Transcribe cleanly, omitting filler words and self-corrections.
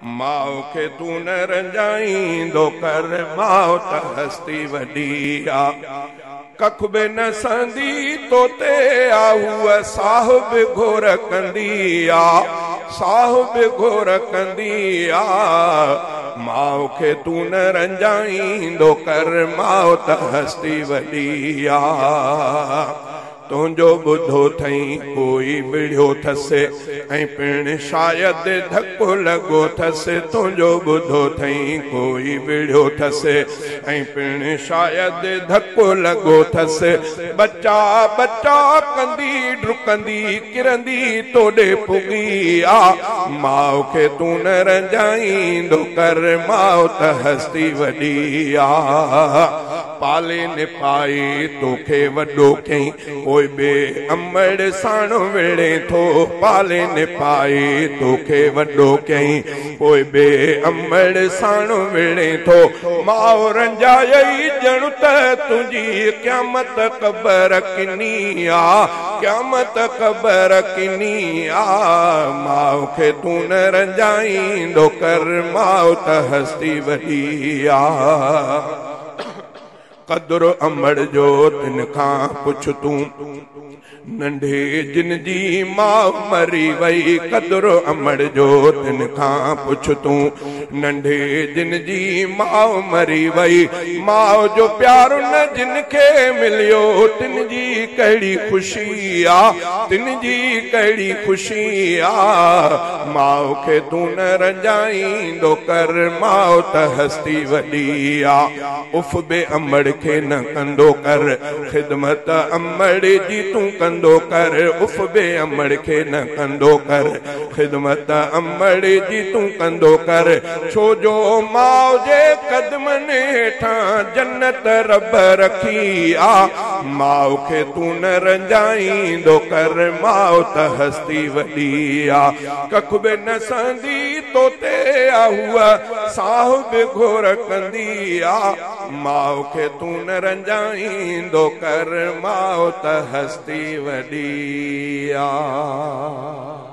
माओ के तू न रंजाईंदो कर माओ त हस्ती वॾी आ। कख बि न संदी तोते आ हूअ साहिब घोर कंदी आ, साहिब घोर कंदी आ। माओ के तू न रंजाईंदो कर माओ त हस्ती वॾी आ। तुंहिंजो ॿुधो थई कोई बिड़ियो थसि ऐं पिण शायद धक्को लॻो थसि। तुंहिंजो ॿुधो थई कोई बिड़ियो थसि ऐं पिण शायद धक्को लॻो थसि। बच्चा बच्चा कंदी डुकंदी किरंदी तोॾे पुगी आ। माउ खे तू न रंजाईंदो कर माउ त हस्ती वॾी आ। पाले न पाए तोखे वॾो कई कोई बे अमड़ साण विड़े थो। पाले न पाए तोखे वॾो कई कोई बे अमड़ साण विड़े थो। माउ रंजाई ॼण त तुंहिंजी क़यामत क़बर किनी आ, क़यामत क़बर किनी आ। माउ खे तू न रंजाईंदो कर माउ त हस्ती वॾी आ। कदुर अमड़ जो तिन खां पुछ तूं नंढे जिन जी माउ मरी वई। कदुर अमड़ जो तिन खां पुछ तूं नंढे जिन जी माउ मरी वई। माउ जो प्यार न जिन खे मिलियो तिन जी कहिड़ी ख़ुशी आ, तिन जी कहिड़ी ख़ुशी आ। माउ खे तू न रंजाईंदो कर माउ त हस्ती वॾी आ। उफ बे अमड़ खे न कंदो कर ख़िदमत अमड़ जी तूं कंदो कर। उफ बे अमड़ खे न कंदो कर ख़िदमत अमड़ जी तूं कंदो कर। छो जो माउ जे कदमनि हेठां जन्नत रब रखी आ। माउ खे तू न रंजाईंदो कर माउ त हस्ती वॾी आ। कख बि न संदी तोते आ हूअ साहिब घोर कंदी आ। माउ खे तू न रंजाईंदो कर माउ त हस्ती वॾी आ।